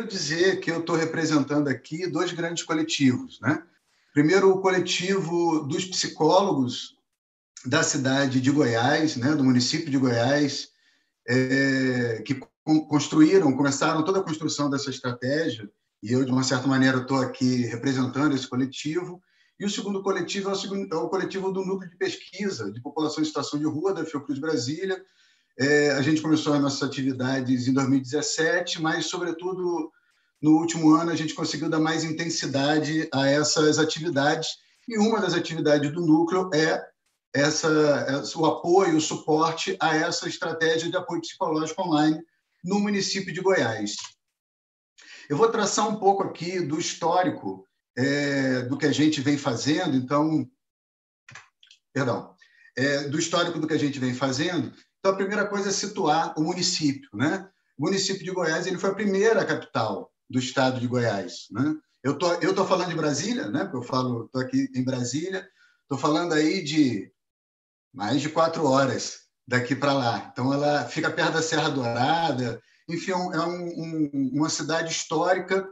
primeiro dizer que eu estou representando aqui dois grandes coletivos, né? Primeiro, o coletivo dos psicólogos da cidade de Goiás, né, do município de Goiás, que começaram toda a construção dessa estratégia, e eu, de uma certa maneira, estou aqui representando esse coletivo. E o segundo coletivo é o coletivo do Núcleo de Pesquisa de População em Situação de Rua, da Fiocruz Brasília. A gente começou as nossas atividades em 2017, mas, sobretudo, no último ano, a gente conseguiu dar mais intensidade a essas atividades, e uma das atividades do núcleo é o apoio, o suporte a essa estratégia de apoio psicológico online no município de Goiás. Eu vou traçar um pouco aqui do histórico do que a gente vem fazendo, do histórico do que a gente vem fazendo. Então, a primeira coisa é situar o município, né? O município de Goiás ele foi a primeira capital do estado de Goiás, né? Eu tô falando de Brasília, né? Porque estou aqui em Brasília, estou falando aí de mais de 4 horas daqui para lá. Então, ela fica perto da Serra Dourada. Enfim, uma cidade histórica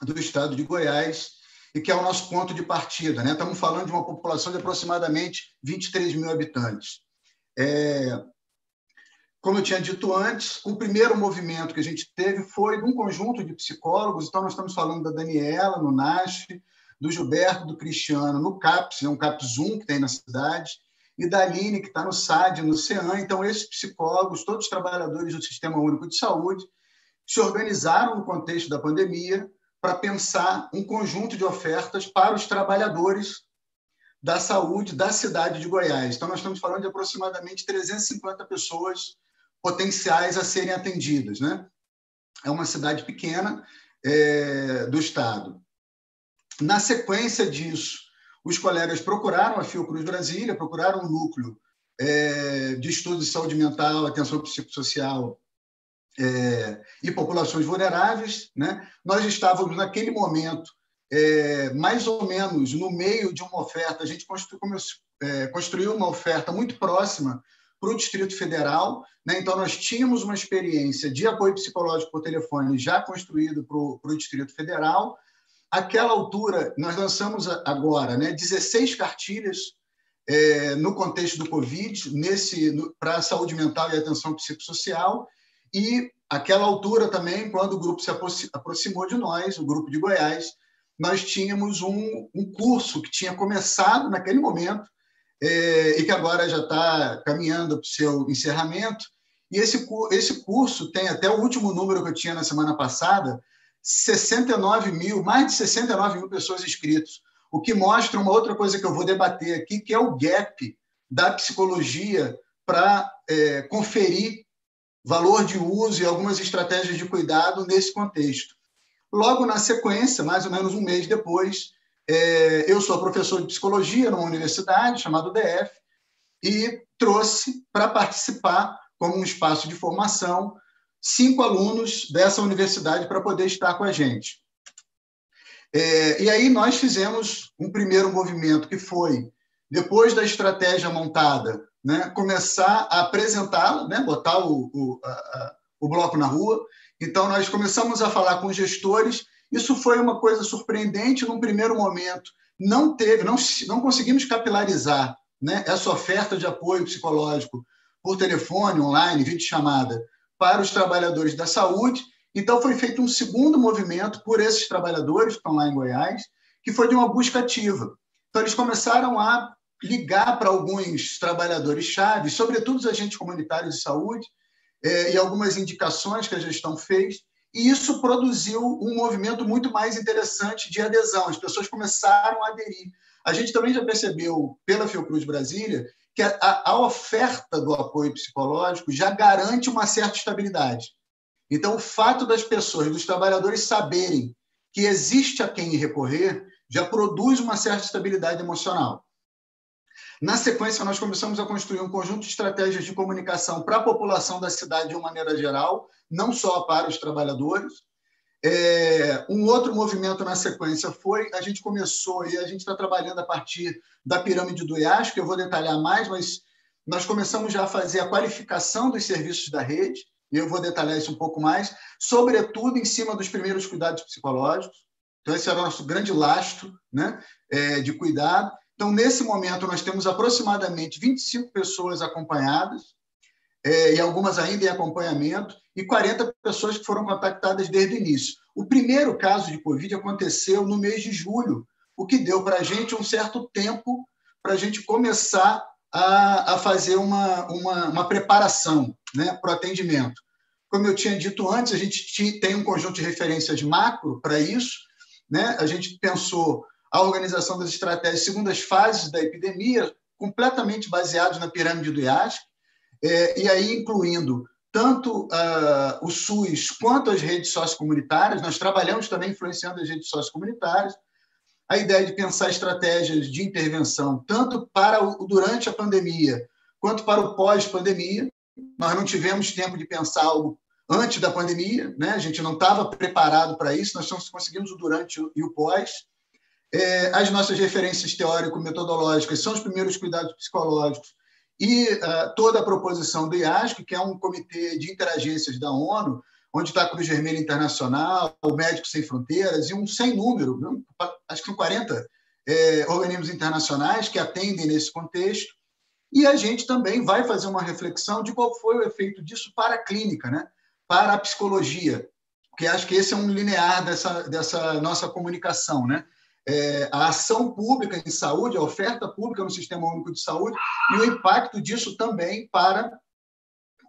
do estado de Goiás e que é o nosso ponto de partida, né? Estamos falando de uma população de aproximadamente 23 mil habitantes. Como eu tinha dito antes, o primeiro movimento que a gente teve foi de um conjunto de psicólogos. Então, nós estamos falando da Daniela, no NASF, do Gilberto, do Cristiano, no CAPS, um CAPS 1 que tem na cidade, e da Aline, que está no SAD, no CEAM. Então, esses psicólogos, todos trabalhadores do Sistema Único de Saúde, se organizaram no contexto da pandemia para pensar um conjunto de ofertas para os trabalhadores da saúde da cidade de Goiás. Então, nós estamos falando de aproximadamente 350 pessoas potenciais a serem atendidas, né? É uma cidade pequena do estado. Na sequência disso, os colegas procuraram a Fiocruz Brasília, procuraram um núcleo de estudos de saúde mental, atenção psicossocial e populações vulneráveis, né? Nós estávamos, naquele momento, mais ou menos no meio de uma oferta. A gente construiu uma oferta muito próxima para o Distrito Federal, né? Então, nós tínhamos uma experiência de apoio psicológico por telefone já construído para o Distrito Federal. Àquela altura, nós lançamos agora, né, 16 cartilhas no contexto do Covid, para a saúde mental e atenção psicossocial. E, àquela altura também, quando o grupo se aproximou de nós, o grupo de Goiás, nós tínhamos um curso que tinha começado naquele momento e que agora já está caminhando para o seu encerramento. E esse curso tem, até o último número que eu tinha na semana passada, mais de 69 mil pessoas inscritas, o que mostra uma outra coisa que eu vou debater aqui, que é o gap da psicologia para conferir valor de uso e algumas estratégias de cuidado nesse contexto. Logo na sequência, mais ou menos um mês depois, eu sou professor de psicologia numa universidade chamada UDF e trouxe para participar, como um espaço de formação, 5 alunos dessa universidade para poder estar com a gente. E aí nós fizemos um primeiro movimento que foi, depois da estratégia montada, né, começar a apresentá-la, né, botar o bloco na rua. Então, nós começamos a falar com os gestores. Isso foi uma coisa surpreendente num primeiro momento. Não conseguimos capilarizar, né, essa oferta de apoio psicológico por telefone, online, videochamada, para os trabalhadores da saúde. Então, foi feito um segundo movimento por esses trabalhadores que estão lá em Goiás, que foi de uma busca ativa. Então, eles começaram a ligar para alguns trabalhadores-chave, sobretudo os agentes comunitários de saúde, e algumas indicações que a gestão fez, e isso produziu um movimento muito mais interessante de adesão. As pessoas começaram a aderir. A gente também já percebeu, pela Fiocruz Brasília, que a oferta do apoio psicológico já garante uma certa estabilidade. Então, o fato das pessoas, dos trabalhadores saberem que existe a quem recorrer, já produz uma certa estabilidade emocional. Na sequência, nós começamos a construir um conjunto de estratégias de comunicação para a população da cidade de uma maneira geral, não só para os trabalhadores. Um outro movimento na sequência foi, a gente começou, e a gente está trabalhando a partir da pirâmide do IAS, que eu vou detalhar mais, mas nós começamos já a fazer a qualificação dos serviços da rede. e eu vou detalhar isso um pouco mais, sobretudo em cima dos primeiros cuidados psicológicos. Então, esse era o nosso grande lastro, né, de cuidado. Então, nesse momento, nós temos aproximadamente 25 pessoas acompanhadas, e algumas ainda em acompanhamento, e 40 pessoas que foram contactadas desde o início. O primeiro caso de Covid aconteceu no mês de julho, o que deu para a gente um certo tempo para a gente começar a fazer uma preparação, né, para o atendimento. Como eu tinha dito antes, a gente tem um conjunto de referências macro para isso, né? A gente pensou a organização das estratégias segundo as fases da epidemia, completamente baseados na pirâmide do IASC, e aí incluindo tanto o SUS quanto as redes sociocomunitárias. Nós trabalhamos também influenciando as redes sociocomunitárias. A ideia de pensar estratégias de intervenção tanto para durante a pandemia quanto para o pós-pandemia. Nós não tivemos tempo de pensar algo antes da pandemia, né? A gente não estava preparado para isso, nós só conseguimos o durante e o pós. As nossas referências teórico-metodológicas são os primeiros cuidados psicológicos e toda a proposição do IASC, que é um comitê de interagências da ONU, onde está a Cruz Vermelha Internacional, o Médicos Sem Fronteiras e um sem número, acho que são 40 organismos internacionais que atendem nesse contexto. E a gente também vai fazer uma reflexão de qual foi o efeito disso para a clínica, né? Para a psicologia, porque acho que esse é um linear dessa nossa comunicação, né? A ação pública em saúde, a oferta pública no Sistema Único de Saúde e o impacto disso também para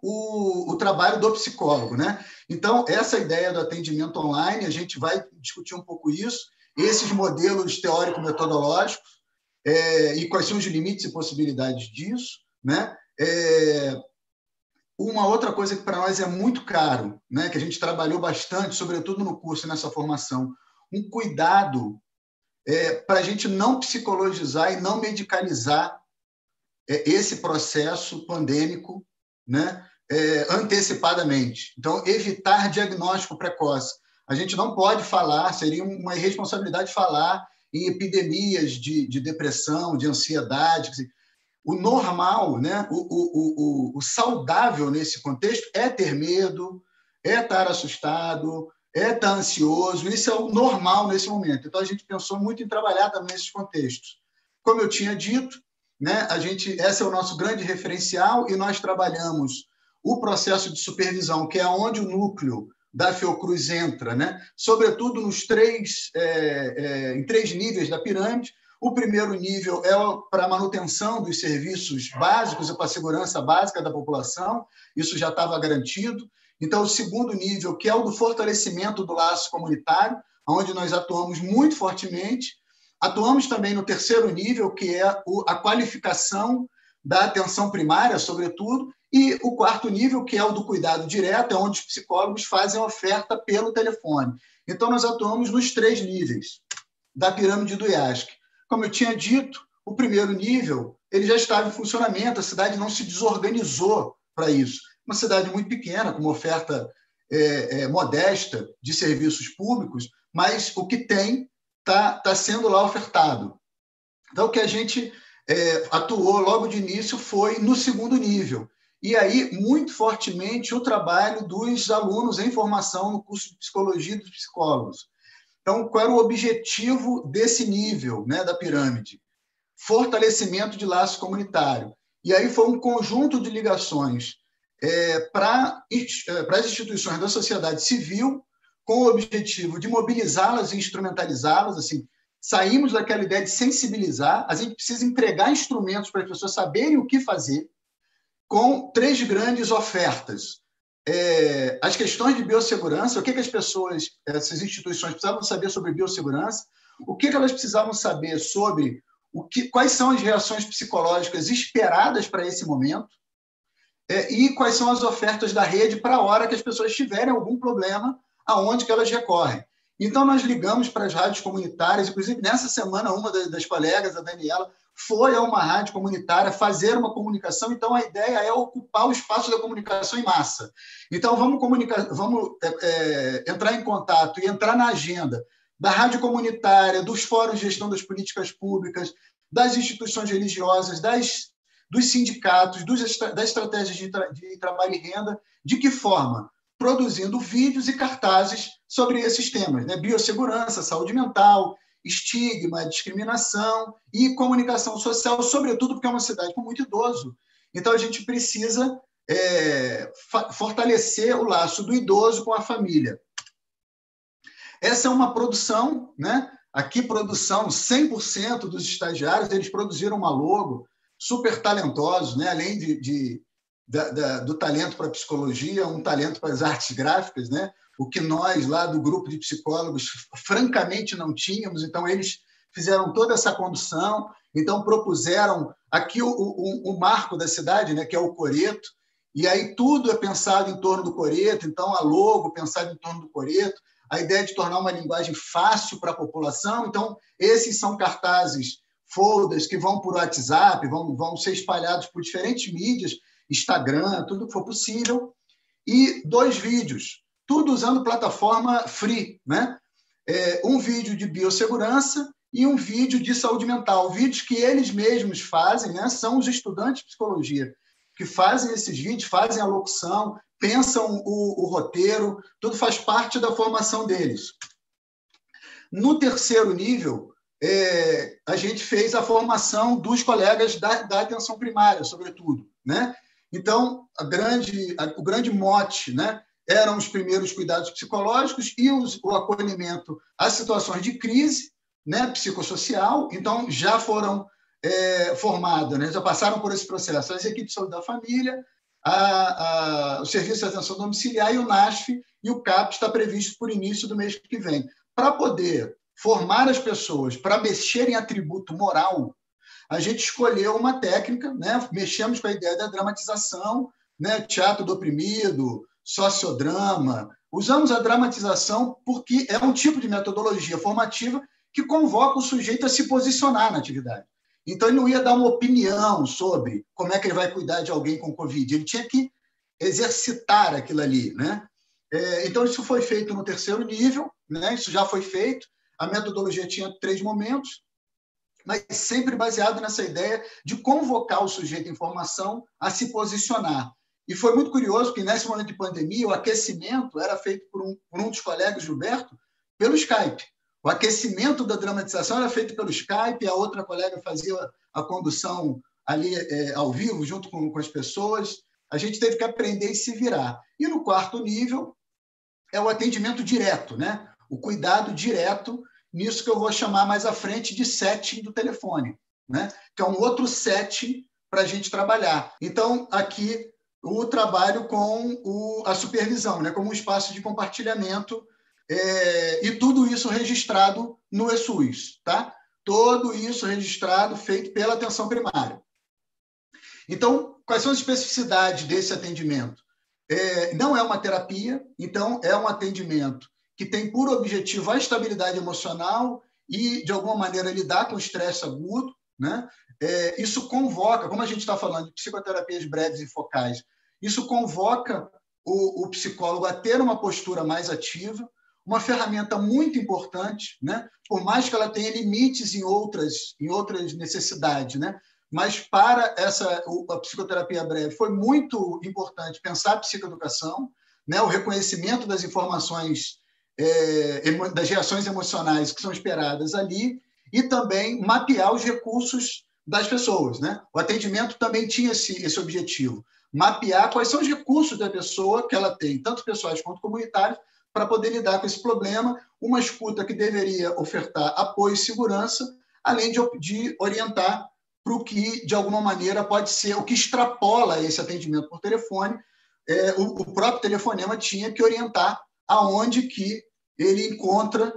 o trabalho do psicólogo, né? Então, essa ideia do atendimento online, a gente vai discutir um pouco isso, esses modelos teórico-metodológicos, e quais são os limites e possibilidades disso, né? Uma outra coisa que para nós é muito caro, né, que a gente trabalhou bastante, sobretudo no curso e nessa formação, um cuidado para a gente não psicologizar e não medicalizar esse processo pandêmico, né, antecipadamente. Então, evitar diagnóstico precoce. A gente não pode falar, seria uma irresponsabilidade falar em epidemias de depressão, de ansiedade. O normal, né, o saudável nesse contexto é ter medo, é estar assustado, é estar ansioso. Isso é o normal nesse momento. Então, a gente pensou muito em trabalhar também nesses contextos. Como eu tinha dito, né, esse é o nosso grande referencial e nós trabalhamos o processo de supervisão, que é onde o núcleo da Fiocruz entra, né, sobretudo em três níveis da pirâmide. O primeiro nível é para a manutenção dos serviços básicos e para a segurança básica da população, isso já estava garantido. Então, o segundo nível, que é o do fortalecimento do laço comunitário, onde nós atuamos muito fortemente. Atuamos também no terceiro nível, que é a qualificação da atenção primária, sobretudo, e o quarto nível, que é o do cuidado direto, é onde os psicólogos fazem a oferta pelo telefone. Então, nós atuamos nos três níveis da pirâmide do IASC. Como eu tinha dito, o primeiro nível ele já estava em funcionamento, a cidade não se desorganizou para isso. Uma cidade muito pequena, com uma oferta modesta de serviços públicos, mas o que tem está sendo lá ofertado. Então, o que a gente atuou logo de início foi no segundo nível. E aí, muito fortemente, o trabalho dos alunos em formação no curso de psicologia dos psicólogos. Então, qual era o objetivo desse nível, né, da pirâmide? Fortalecimento de laço comunitário. E aí foi um conjunto de ligações para as instituições da sociedade civil, com o objetivo de mobilizá-las e instrumentalizá-las. Assim, saímos daquela ideia de sensibilizar, a gente precisa entregar instrumentos para as pessoas saberem o que fazer, com três grandes ofertas. As questões de biossegurança, o que as pessoas, essas instituições precisavam saber sobre biossegurança, o que elas precisavam saber sobre quais são as reações psicológicas esperadas para esse momento, e quais são as ofertas da rede para a hora que as pessoas tiverem algum problema, aonde que elas recorrem. Então, nós ligamos para as rádios comunitárias, inclusive nessa semana, uma das colegas, a Daniela, foi a uma rádio comunitária fazer uma comunicação. Então, a ideia é ocupar o espaço da comunicação em massa. Então, vamos entrar em contato e entrar na agenda da rádio comunitária, dos fóruns de gestão das políticas públicas, das instituições religiosas, dos sindicatos, das estratégias de trabalho e renda. De que forma? Produzindo vídeos e cartazes sobre esses temas, né? Biossegurança, saúde mental, estigma, discriminação e comunicação social, sobretudo porque é uma cidade com muito idoso. Então, a gente precisa fortalecer o laço do idoso com a família. Essa é uma produção, né? Aqui, produção, 100% dos estagiários, eles produziram uma logo super talentosos, né? Além do talento para a psicologia, um talento para as artes gráficas, né? O que nós, lá do grupo de psicólogos, francamente não tínhamos. Então, eles fizeram toda essa condução, então propuseram aqui o marco da cidade, né? Que é o coreto, e aí tudo é pensado em torno do coreto, então a logo pensada em torno do coreto, a ideia de tornar uma linguagem fácil para a população. Então, esses são cartazes, folders que vão por WhatsApp, vão ser espalhados por diferentes mídias, Instagram, tudo que for possível, e 2 vídeos, tudo usando plataforma free, né? Um vídeo de biossegurança e um vídeo de saúde mental, vídeos que eles mesmos fazem, né? São os estudantes de psicologia que fazem esses vídeos, fazem a locução, pensam o roteiro, tudo faz parte da formação deles. No terceiro nível, a gente fez a formação dos colegas da atenção primária, sobretudo, né? Então, o grande mote, né, eram os primeiros cuidados psicológicos e o acolhimento às situações de crise, né, psicossocial. Então, já foram formadas, né, já passaram por esse processo as equipes de saúde da família, o Serviço de Atenção Domiciliar e o NASF, e o CAP está previsto por início do mês que vem. Para poder formar as pessoas para mexer em atributo moral, a gente escolheu uma técnica, né? Mexemos com a ideia da dramatização, né? Teatro do oprimido, sociodrama. Usamos a dramatização porque é um tipo de metodologia formativa que convoca o sujeito a se posicionar na atividade. Então, ele não ia dar uma opinião sobre como é que ele vai cuidar de alguém com Covid, ele tinha que exercitar aquilo ali, né? Então, isso foi feito no terceiro nível, né? Isso já foi feito. A metodologia tinha 3 momentos, mas sempre baseado nessa ideia de convocar o sujeito em formação a se posicionar. E foi muito curioso que, nesse momento de pandemia, o aquecimento era feito por um dos colegas, Gilberto, pelo Skype. O aquecimento da dramatização era feito pelo Skype, a outra colega fazia a condução ali ao vivo, junto com as pessoas. A gente teve que aprender e se virar. E no quarto nível é o atendimento direto, né? O cuidado direto, nisso que eu vou chamar mais à frente de setting do telefone, né? Que é um outro setting para a gente trabalhar. Então, aqui, o trabalho com a supervisão, né? Como um espaço de compartilhamento, e tudo isso registrado no eSUS, tá? Todo isso registrado, feito pela atenção primária. Então, quais são as especificidades desse atendimento? Não é uma terapia, então é um atendimento que tem por objetivo a estabilidade emocional e, de alguma maneira, lidar com o estresse agudo, né? Isso convoca, como a gente está falando de psicoterapias breves e focais, isso convoca o psicólogo a ter uma postura mais ativa, uma ferramenta muito importante, né? Por mais que ela tenha limites em outras necessidades, né? Mas para a psicoterapia breve foi muito importante pensar a psicoeducação, né? O reconhecimento das informações, das reações emocionais que são esperadas ali, e também mapear os recursos das pessoas, né? O atendimento também tinha esse objetivo, mapear quais são os recursos da pessoa que ela tem, tanto pessoais quanto comunitários, para poder lidar com esse problema, uma escuta que deveria ofertar apoio e segurança, além de orientar para o que, de alguma maneira, pode ser o que extrapola esse atendimento por telefone. O próprio telefonema tinha que orientar aonde que ele encontra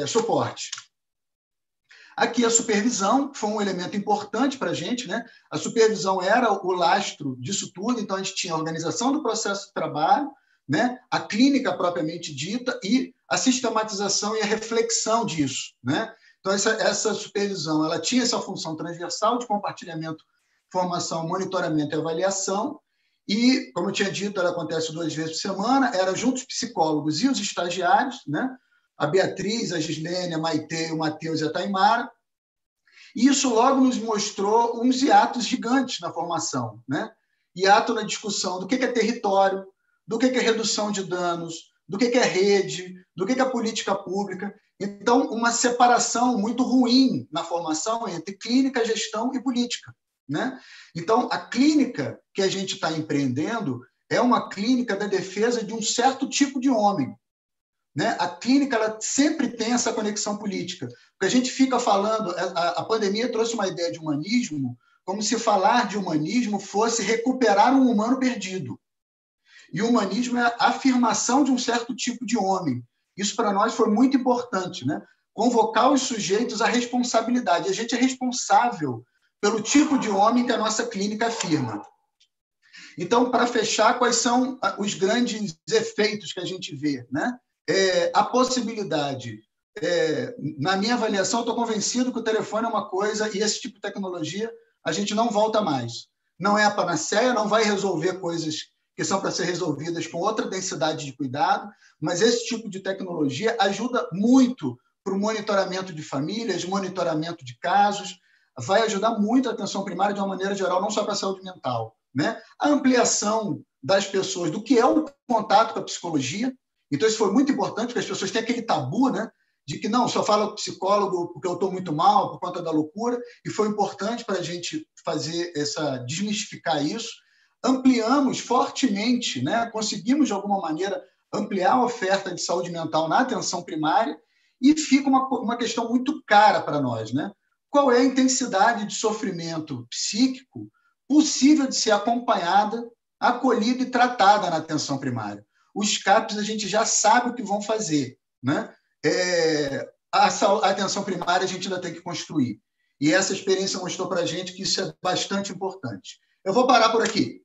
suporte. Aqui a supervisão foi um elemento importante para a gente, né? A supervisão era o lastro disso tudo, então a gente tinha a organização do processo de trabalho, né? A clínica propriamente dita e a sistematização e a reflexão disso, né? Então, essa supervisão ela tinha essa função transversal de compartilhamento, formação, monitoramento e avaliação, e, como eu tinha dito, ela acontece 2 vezes por semana, era junto os psicólogos e os estagiários, né? A Beatriz, a Gislene, a Maitê, o Matheus e a Taimara, E isso logo nos mostrou uns hiatos gigantes na formação, né? Hiato na discussão do que é território, do que é redução de danos, do que é rede, do que é política pública. Então, uma separação muito ruim na formação entre clínica, gestão e política, né? Então, a clínica que a gente está empreendendo é uma clínica da defesa de um certo tipo de homem, né? A clínica ela sempre tem essa conexão política, porque a gente fica falando, a pandemia trouxe uma ideia de humanismo, como se falar de humanismo fosse recuperar um humano perdido. E o humanismo é a afirmação de um certo tipo de homem. Isso para nós foi muito importante, né? Convocar os sujeitos à responsabilidade. A gente é responsável pelo tipo de homem que a nossa clínica afirma. Então, para fechar, quais são os grandes efeitos que a gente vê, né? A possibilidade, na minha avaliação, estou convencido que o telefone é uma coisa e esse tipo de tecnologia a gente não volta mais. Não é a panaceia, não vai resolver coisas que são para ser resolvidas com outra densidade de cuidado, mas esse tipo de tecnologia ajuda muito para o monitoramento de famílias, monitoramento de casos, vai ajudar muito a atenção primária de uma maneira geral, não só para a saúde mental, né? A ampliação das pessoas do que é o contato com a psicologia. Então, isso foi muito importante, porque as pessoas têm aquele tabu, né? De que não, só falo com psicólogo porque eu estou muito mal, por conta da loucura, e foi importante para a gente fazer desmistificar isso. Ampliamos fortemente, né? Conseguimos, de alguma maneira, ampliar a oferta de saúde mental na atenção primária e fica uma questão muito cara para nós, né? Qual é a intensidade de sofrimento psíquico possível de ser acompanhada, acolhida e tratada na atenção primária? Os CAPs a gente já sabe o que vão fazer, né? A atenção primária a gente ainda tem que construir. E essa experiência mostrou para a gente que isso é bastante importante. Eu vou parar por aqui.